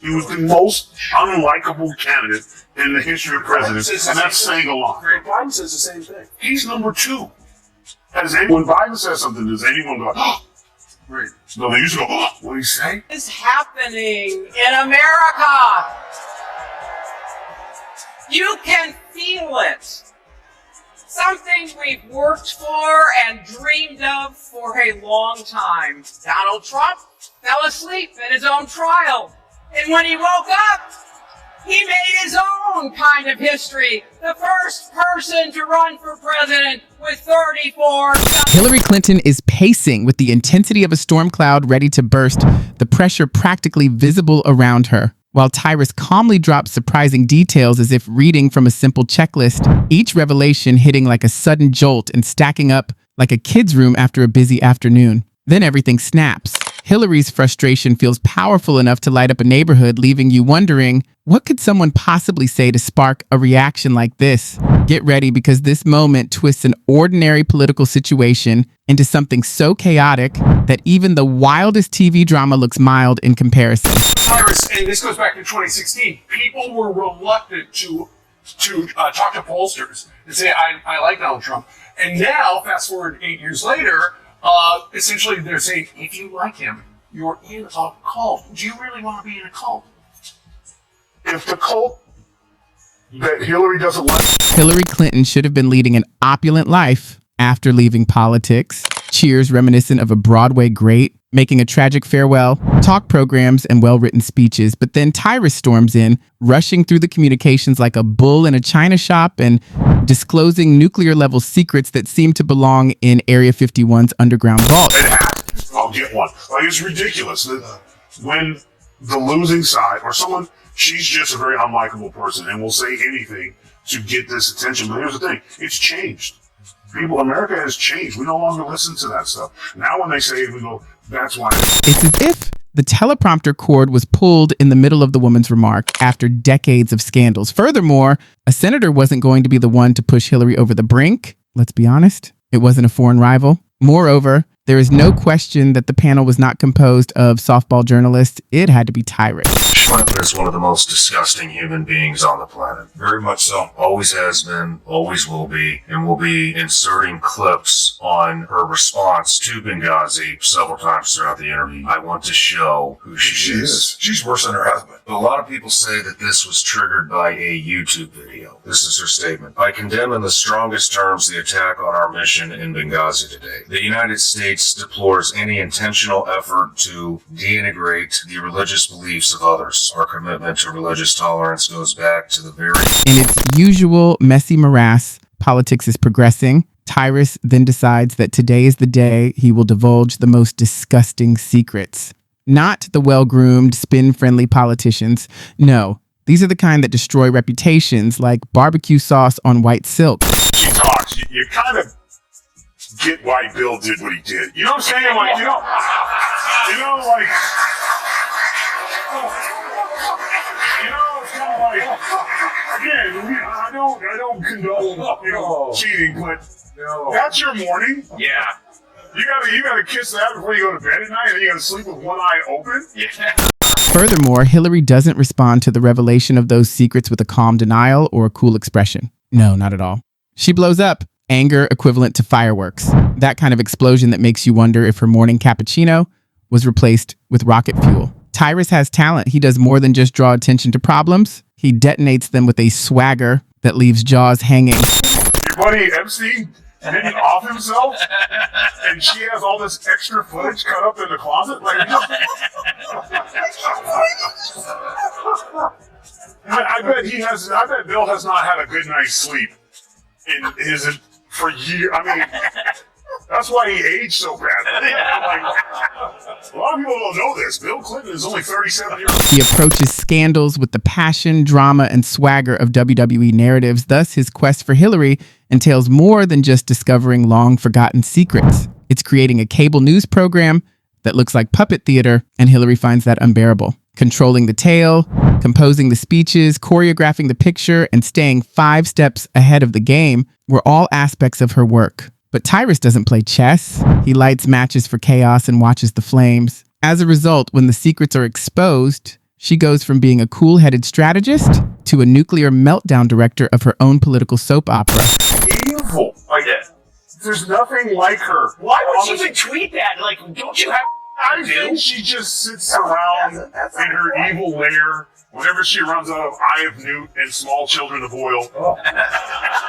He was the most unlikable candidate in the history of presidents, and that's saying a lot. Biden says the same thing. He's number 2. When Biden says something, does anyone go, oh? Right. No, they usually go, oh, what do you say? Is happening in America. You can feel it. Something we've worked for and dreamed of for a long time. Donald Trump fell asleep in his own trial. And when he woke up, he made his own kind of history. The first person to run for president with 34. Hillary Clinton is pacing with the intensity of a storm cloud ready to burst, the pressure practically visible around her. While Tyrus calmly drops surprising details as if reading from a simple checklist, each revelation hitting like a sudden jolt and stacking up like a kid's room after a busy afternoon. Then everything snaps. Hillary's frustration feels powerful enough to light up a neighborhood, leaving you wondering, what could someone possibly say to spark a reaction like this? Get ready, because this moment twists an ordinary political situation into something so chaotic that even the wildest TV drama looks mild in comparison. Tyrus, and this goes back to 2016, people were reluctant to talk to pollsters and say, I like Donald Trump. And now, fast forward 8 years later, essentially they're saying, if you like him, you're in a cult. Do you really want to be in a cult? If the cult that Hillary doesn't like... Hillary Clinton should have been leading an opulent life after leaving politics. Cheers reminiscent of a Broadway great, making a tragic farewell, talk programs, and well-written speeches. But then Tyrus storms in, rushing through the communications like a bull in a china shop and disclosing nuclear-level secrets that seem to belong in Area 51's underground vault. I'll get one. Like, it's ridiculous that when the losing side, or someone, she's just a very unlikable person and will say anything to get this attention. But here's the thing, it's changed. America has changed. We no longer listen to that stuff. Now when they say it, we go, that's why. It's as if the teleprompter cord was pulled in the middle of the woman's remark after decades of scandals. Furthermore, a senator wasn't going to be the one to push Hillary over the brink. Let's be honest, it wasn't a foreign rival. Moreover, there is no question that the panel was not composed of softball journalists. It had to be Tyrus. Clinton is one of the most disgusting human beings on the planet. Very much so. Always has been, always will be, and will be inserting clips on her response to Benghazi several times throughout the interview. I want to show who she is. She's worse than her husband. But a lot of people say that this was triggered by a YouTube video. This is her statement. I condemn in the strongest terms the attack on our mission in Benghazi today. The United States deplores any intentional effort to denigrate the religious beliefs of others. Our commitment to religious tolerance goes back to the very... In its usual messy morass, politics is progressing. Tyrus then decides that today is the day he will divulge the most disgusting secrets. Not the well-groomed, spin-friendly politicians. No, these are the kind that destroy reputations, like barbecue sauce on white silk. She talks. You kind of get why Bill did what he did. You know what I'm saying? Like, like... It's kind of like, again, I don't condone, cheating, but that's your morning. Yeah. You gotta kiss that before you go to bed at night, and you gotta sleep with one eye open. Yeah. Furthermore, Hillary doesn't respond to the revelation of those secrets with a calm denial or a cool expression. No, not at all. She blows up, anger equivalent to fireworks. That kind of explosion that makes you wonder if her morning cappuccino was replaced with rocket fuel. Tyrus has talent. He does more than just draw attention to problems. He detonates them with a swagger that leaves jaws hanging. Your buddy Epstein didn't off himself, and she has all this extra footage cut up in the closet. Like, I bet Bill has not had a good night's sleep for years. I mean, that's why he aged so badly. A lot of people don't know this. Bill Clinton is only 37 years old. He approaches scandals with the passion, drama, and swagger of WWE narratives. Thus, his quest for Hillary entails more than just discovering long-forgotten secrets. It's creating a cable news program that looks like puppet theater, and Hillary finds that unbearable. Controlling the tale, composing the speeches, choreographing the picture, and staying 5 steps ahead of the game were all aspects of her work. But Tyrus doesn't play chess. He lights matches for chaos and watches the flames. As a result, when the secrets are exposed, She goes from being a cool-headed strategist to a nuclear meltdown director of her own political soap opera. Evil. Like, there's nothing like her. Why would she even tweet that? Like, don't you have I think she just sits around in her evil lair. Whenever she runs out of Eye of Newt and Small Children of Oil,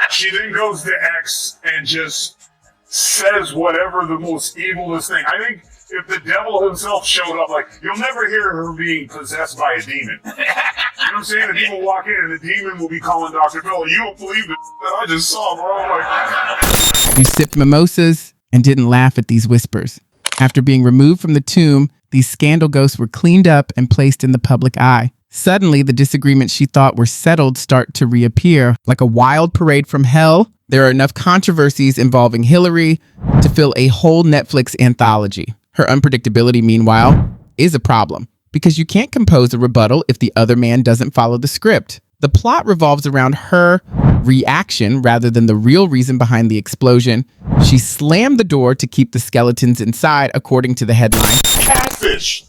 she then goes to X and just says whatever the most evilest thing. I think if the devil himself showed up, like, you'll never hear her being possessed by a demon. You know what I'm saying? The demon will walk in and the demon will be calling Dr. Phil, you don't believe it that I just saw, bro. Like, You sipped mimosas and didn't laugh at these whispers. After being removed from the tomb, these scandal ghosts were cleaned up and placed in the public eye. Suddenly, the disagreements she thought were settled start to reappear. Like a wild parade from hell, there are enough controversies involving Hillary to fill a whole Netflix anthology. Her unpredictability, meanwhile, is a problem because you can't compose a rebuttal if the other man doesn't follow the script. The plot revolves around her reaction rather than the real reason behind the explosion. She slammed the door to keep the skeletons inside, according to the headline. catfish.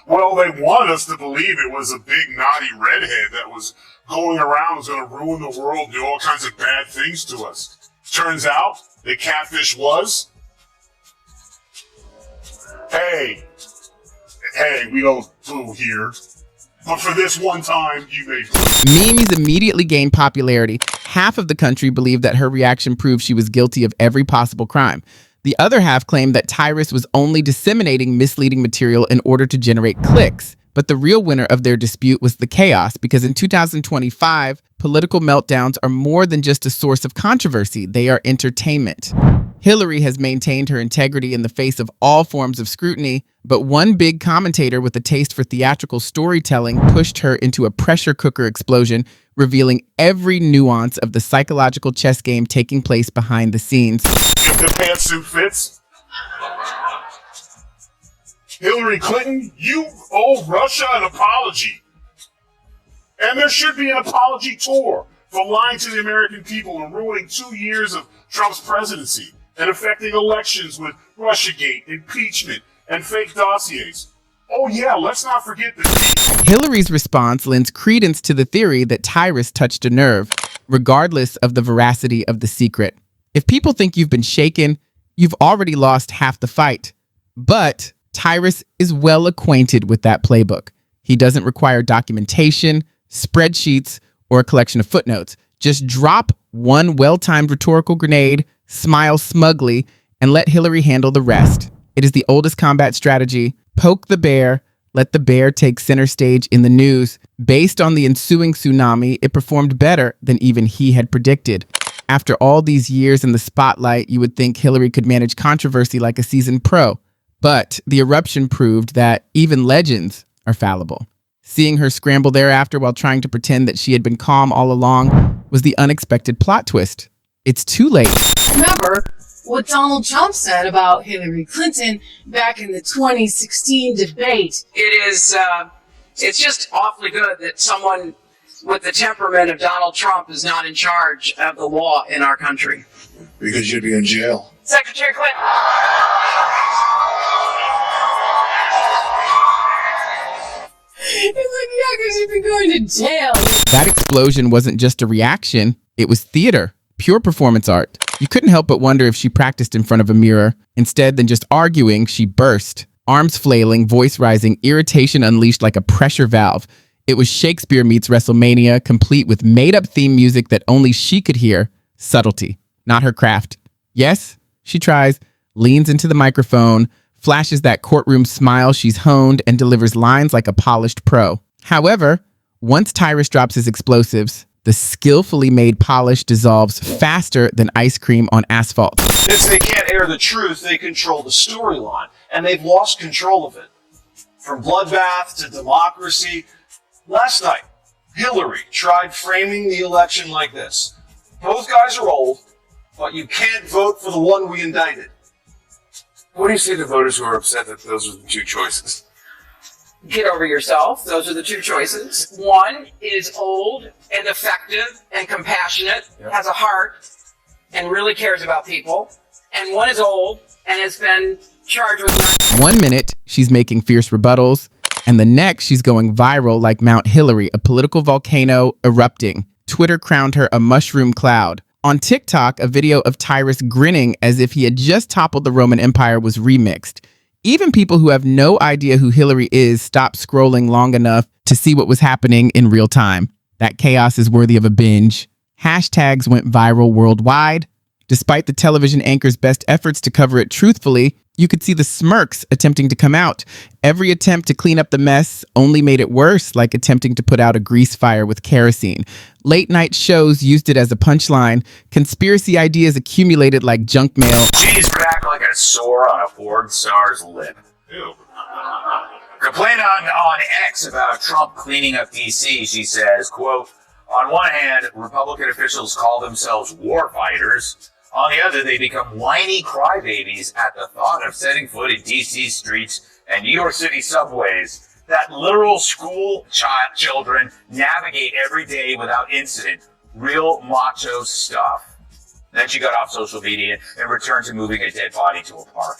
Well, they want us to believe it was a big naughty redhead that was going around, was going to ruin the world, do all kinds of bad things to us. Turns out, the catfish was, hey, we don't boo here. But for this one time, you may boo. Memes immediately gained popularity. Half of the country believed that her reaction proved she was guilty of every possible crime. The other half claimed that Tyrus was only disseminating misleading material in order to generate clicks. But the real winner of their dispute was the chaos, because in 2025, political meltdowns are more than just a source of controversy. They are entertainment. Hillary has maintained her integrity in the face of all forms of scrutiny, but one big commentator with a taste for theatrical storytelling pushed her into a pressure cooker explosion, revealing every nuance of the psychological chess game taking place behind the scenes. If the pantsuit fits, Hillary Clinton, you owe Russia an apology. And there should be an apology tour for lying to the American people and ruining 2 years of Trump's presidency and affecting elections with Russiagate, impeachment, and fake dossiers. Oh yeah, let's not forget the Hillary's response lends credence to the theory that Tyrus touched a nerve, regardless of the veracity of the secret. If people think you've been shaken, you've already lost half the fight. But Tyrus is well acquainted with that playbook. He doesn't require documentation, spreadsheets, or a collection of footnotes. Just drop one well-timed rhetorical grenade, smile smugly, and let Hillary handle the rest. It is the oldest combat strategy. Poke the bear, let the bear take center stage in the news. Based on the ensuing tsunami, it performed better than even he had predicted. After all these years in the spotlight, you would think Hillary could manage controversy like a seasoned pro. But the eruption proved that even legends are fallible. Seeing her scramble thereafter while trying to pretend that she had been calm all along was the unexpected plot twist. It's too late. Remember what Donald Trump said about Hillary Clinton back in the 2016 debate. It's just awfully good that someone with the temperament of Donald Trump is not in charge of the law in our country. Because you'd be in jail. Secretary Clinton. He's like, yeah, because you've been going to jail. That explosion wasn't just a reaction, it was theater, pure performance art. You couldn't help but wonder if she practiced in front of a mirror. Instead than just arguing, she burst. Arms flailing, voice rising, irritation unleashed like a pressure valve. It was Shakespeare meets WrestleMania, complete with made-up theme music that only she could hear. Subtlety, not her craft. Yes, she tries, leans into the microphone, flashes that courtroom smile she's honed, and delivers lines like a polished pro. However, once Tyrus drops his explosives, the skillfully made polish dissolves faster than ice cream on asphalt. Since they can't air the truth, they control the storyline, and they've lost control of it. From bloodbath to democracy. Last night, Hillary tried framing the election like this. Both guys are old, but you can't vote for the one we indicted. What do you say to voters who are upset that those are the two choices? Get over yourself. Those are the two choices. One is old and effective and compassionate, has a heart, and really cares about people. And one is old and has been charged with... 1 minute, she's making fierce rebuttals. And the next, she's going viral like Mount Hillary, a political volcano erupting. Twitter crowned her a mushroom cloud. On TikTok, a video of Tyrus grinning as if he had just toppled the Roman Empire was remixed. Even people who have no idea who Hillary is stopped scrolling long enough to see what was happening in real time. That chaos is worthy of a binge. Hashtags went viral worldwide. Despite the television anchor's best efforts to cover it truthfully, you could see the smirks attempting to come out. Every attempt to clean up the mess only made it worse, like attempting to put out a grease fire with kerosene. Late night shows used it as a punchline. Conspiracy ideas accumulated like junk mail. She's back like a sore on a Ford star's lip. Ew. Complaint on X about Trump cleaning up D.C., she says, quote, on one hand, Republican officials call themselves war fighters. On the other, they become whiny crybabies at the thought of setting foot in D.C. streets and New York City subways that literal school children navigate every day without incident. Real macho stuff. Then she got off social media and returned to moving a dead body to a park.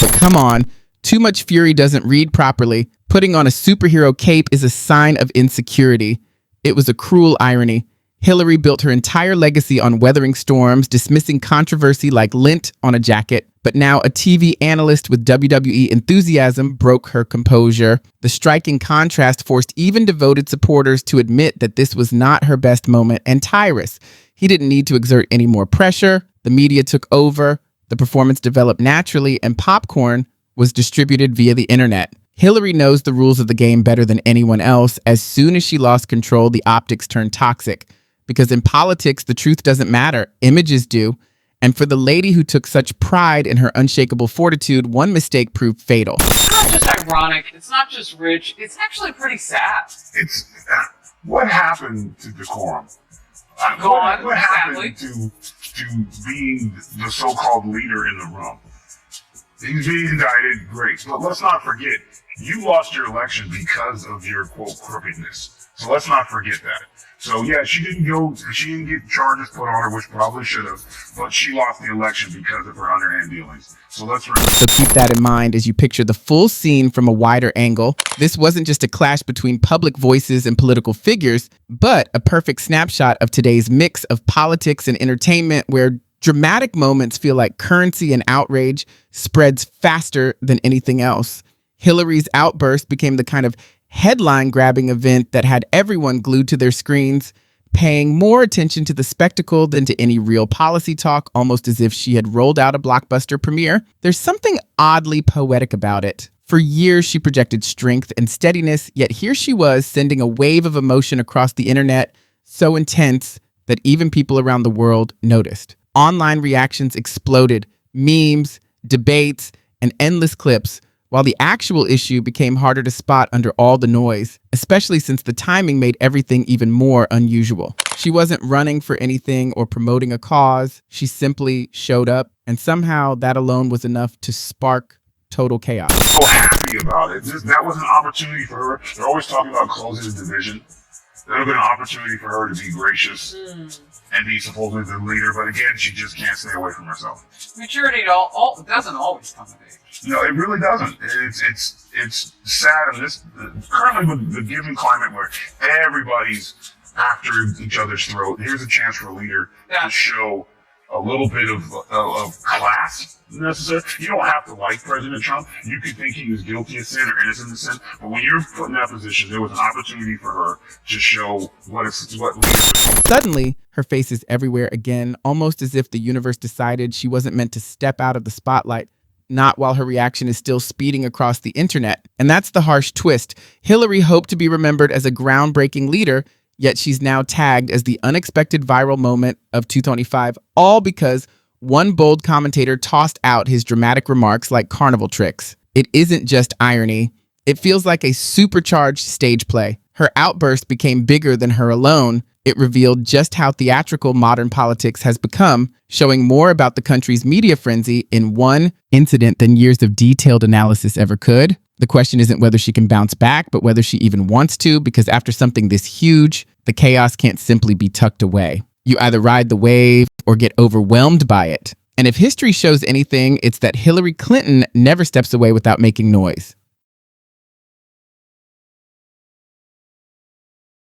But come on, too much fury doesn't read properly. Putting on a superhero cape is a sign of insecurity. It was a cruel irony. Hillary built her entire legacy on weathering storms, dismissing controversy like lint on a jacket. But now a TV analyst with WWE enthusiasm broke her composure. The striking contrast forced even devoted supporters to admit that this was not her best moment. And Tyrus, he didn't need to exert any more pressure. The media took over. The performance developed naturally, and popcorn was distributed via the internet. Hillary knows the rules of the game better than anyone else. As soon as she lost control, the optics turned toxic. Because in politics, the truth doesn't matter. Images do. And for the lady who took such pride in her unshakable fortitude, one mistake proved fatal. It's not just ironic. It's not just rich. It's actually pretty sad. It's what happened to decorum? Go on, What happened exactly. to being the so-called leader in the room? He's being indicted, great. But let's not forget, you lost your election because of your, quote, crookedness. So let's not forget that. So yeah, she didn't get charges put on her, which probably should have, but she lost the election because of her underhand dealings. So let's remember. So keep that in mind as you picture the full scene from a wider angle. This wasn't just a clash between public voices and political figures, but a perfect snapshot of today's mix of politics and entertainment, where dramatic moments feel like currency and outrage spreads faster than anything else. Hillary's outburst became the kind of headline-grabbing event that had everyone glued to their screens, paying more attention to the spectacle than to any real policy talk, almost as if she had rolled out a blockbuster premiere. There's something oddly poetic about it. For years, she projected strength and steadiness, yet here she was sending a wave of emotion across the internet, so intense that even people around the world noticed. Online reactions exploded, memes, debates, and endless clips, while the actual issue became harder to spot under all the noise, especially since the timing made everything even more unusual. She wasn't running for anything or promoting a cause. She simply showed up, and somehow that alone was enough to spark total chaos. So happy about it. That was an opportunity for her. They're always talking about closing the division. That would have been an opportunity for her to be gracious and be supposedly the leader, but again, she just can't stay away from herself. Maturity doesn't always come of age. No, it really doesn't. It's sad in this currently with the given climate where everybody's after each other's throat. Here's a chance for a leader to show a little bit of class necessary. You don't have to like President Trump. You could think he was guilty of sin or innocent of sin, but when you're put in that position, there was an opportunity for her to show what leadership. Suddenly, her face is everywhere again, almost as if the universe decided she wasn't meant to step out of the spotlight. Not while her reaction is still speeding across the internet. And that's the harsh twist. Hillary hoped to be remembered as a groundbreaking leader, yet she's now tagged as the unexpected viral moment of 2025, all because one bold commentator tossed out his dramatic remarks like carnival tricks. It isn't just irony. It feels like a supercharged stage play. Her outburst became bigger than her alone. It revealed just how theatrical modern politics has become, showing more about the country's media frenzy in one incident than years of detailed analysis ever could. The question isn't whether she can bounce back, but whether she even wants to, because after something this huge, the chaos can't simply be tucked away. You either ride the wave or get overwhelmed by it. And if history shows anything, it's that Hillary Clinton never steps away without making noise.